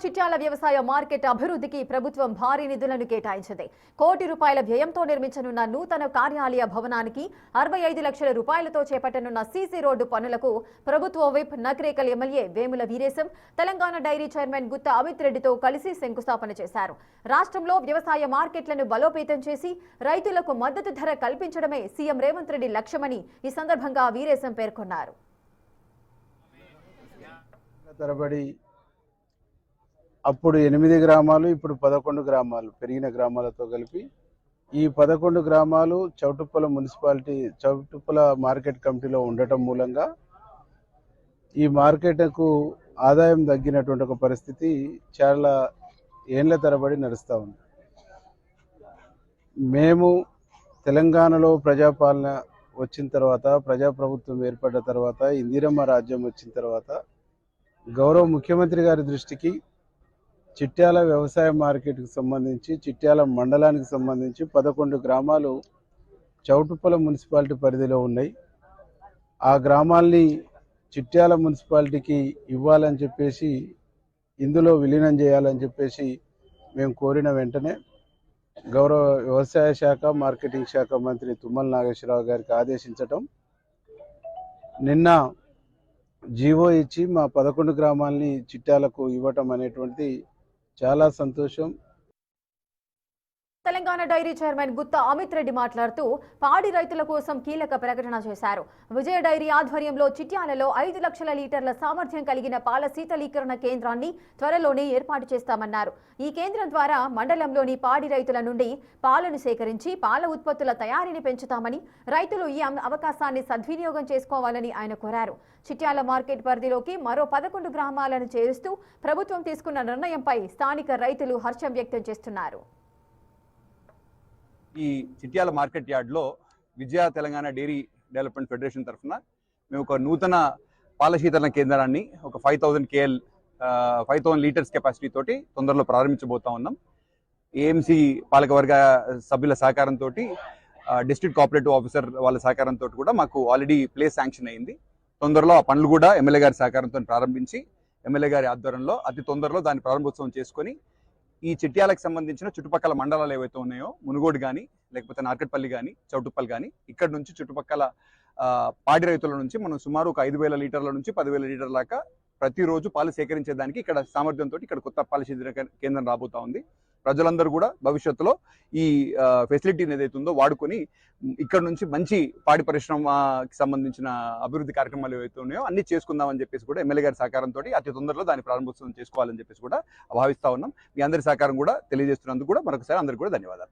చిట్యాల వ్యవసాయ మార్కెట్ అభివృద్ధికి ప్రభుత్వం భారీ నిధులను కేటాయించింది. కోటి రూపాయల వ్యయంతో నిర్మించనున్న నూతన కార్యాలయ భవనానికి 65 లక్షల రూపాయలతో చేపట్టనున్న సీసీ రోడ్డు పనులకు ప్రభుత్వ whip Nakrekal MLA Vemula Veeresham Telangana dairy chairman Gutta Amit రెడ్డితో కలిసి శంకుస్థాపన చేశారు. రాష్ట్రంలో వ్యవసాయ మార్కెట్లను బలోపేతం చేసి రైతులకు మద్దతు ధర కల్పించడమే సీఎం రేవంత్ రెడ్డి లక్ష్యమని ఈ సందర్భంగా వీరేశం పేర్కొన్నారు. అప్పుడు 8 గ్రామాలు, ఇప్పుడు 11 గ్రామాలు పెరిగిన గ్రామాలతో కలిపి ఈ 11 గ్రామాలు చౌటుప్పల మున్సిపాలిటీ చౌటుప్పల మార్కెట్ కమిటీలో ఉండటం మూలంగా ఈ మార్కెట్కు ఆదాయం తగ్గినటువంటి ఒక పరిస్థితి చాలా ఏళ్ల తరబడి నడుస్తూ ఉంది. మేము తెలంగాణలో ప్రజాపాలన వచ్చిన తర్వాత, ప్రజాప్రభుత్వం ఏర్పడ్డ తర్వాత, ఇందిరమ్మ రాజ్యం వచ్చిన తర్వాత గౌరవ ముఖ్యమంత్రి గారి దృష్టికి చిట్యాల వ్యవసాయ మార్కెట్కి సంబంధించి చిట్యాల మండలానికి సంబంధించి 11 గ్రామాలు చౌటుప్పల మున్సిపాలిటీ పరిధిలో ఉన్నాయి. ఆ గ్రామాల్ని చిట్యాల మున్సిపాలిటీకి ఇవ్వాలని చెప్పేసి, ఇందులో విలీనం చేయాలని చెప్పేసి మేము కోరిన వెంటనే గౌరవ వ్యవసాయ శాఖ మార్కెటింగ్ శాఖ మంత్రి తుమ్మల నాగేశ్వరరావు గారికి ఆదేశించటం, నిన్న జీవో ఇచ్చి మా 11 గ్రామాలని చిట్యాలకు ఇవ్వటం అనేటువంటిది చాలా సంతోషం. తెలంగాణ డైరీ చైర్మన్ గుత్తా అమిత్ రెడ్డి మాట్లాడుతూ పాడి రైతుల కోసం కీలక ప్రకటన చేశారు. విజయ డైరీ ఆధ్వర్యంలో చిట్యాలలో 5 లక్షల లీటర్ల సామర్థ్యం కలిగిన పాల శీతలీకరణ కేంద్రాన్ని త్వరలోనే ఏర్పాటు చేస్తామన్నారు. ఈ కేంద్రం ద్వారా మండలంలోని పాడి రైతుల నుండి పాలను సేకరించి పాల ఉత్పత్తుల తయారీని పెంచుతామని, రైతులు ఈ అవకాశాన్ని సద్వినియోగం చేసుకోవాలని ఆయన కోరారు. చిట్యాల మార్కెట్ పరిధిలోకి మరో 11 గ్రామాలను చేరుస్తూ ప్రభుత్వం తీసుకున్న నిర్ణయంపై స్థానిక రైతులు హర్షం వ్యక్తం చేస్తున్నారు. ఈ చిట్యాల మార్కెట్ యార్డ్లో విజయ తెలంగాణ డైరీ డెవలప్మెంట్ ఫెడరేషన్ తరఫున మేము ఒక నూతన పాల శీతలన కేంద్రాన్ని ఒక 5000 లీటర్స్ కెపాసిటీ తోటి తొందరలో ప్రారంభించబోతా ఉన్నాం. ఏఎంసీ పాలకవర్గ సభ్యుల సహకారంతో, డిస్ట్రిక్ట్ కోఆపరేటివ్ ఆఫీసర్ వాళ్ళ సహకారంతో కూడా మాకు ఆల్రెడీ ప్లేస్ శాంక్షన్ అయింది. తొందరలో ఆ పనులు కూడా ఎమ్మెల్యే గారి సహకారంతో ప్రారంభించి ఎమ్మెల్యే గారి ఆధ్వర్యంలో అతి తొందరలో దాని ప్రారంభోత్సవం చేసుకొని ఈ చిట్యాలకు సంబంధించిన చుట్టుపక్కల మండలాలు ఏవైతే ఉన్నాయో, మునుగోడు కానీ, లేకపోతే నార్కట్పల్లి కానీ, చౌటుప్పల్ కానీ, ఇక్కడ నుంచి చుట్టుపక్కల పాడి రైతుల నుంచి మనం సుమారు ఒక 5000 లీటర్ల నుంచి 10,000 లీటర్ల దాకా ప్రతిరోజు పాలు సేకరించేదానికి ఇక్కడ సామర్థ్యంతో ఇక్కడ కొత్త పాల శీతలీకరణ కేంద్రం రాబోతా ఉంది. ప్రజలందరూ కూడా భవిష్యత్తులో ఈ ఫెసిలిటీని ఏదైతే ఉందో వాడుకొని ఇక్కడ నుంచి మంచి పాడి పరిశ్రమకి సంబంధించిన అభివృద్ధి కార్యక్రమాలు ఏవైతే ఉన్నాయో అన్ని చేసుకుందామని చెప్పేసి కూడా ఎమ్మెల్యే గారి సహకారంతో అతి తొందరలో దాని ప్రారంభోత్సవం చేసుకోవాలని చెప్పేసి కూడా భావిస్తా ఉన్నాం. మీ అందరి సహకారం కూడా తెలియజేస్తున్నందుకు కూడా మరొకసారి అందరికీ కూడా ధన్యవాదాలు.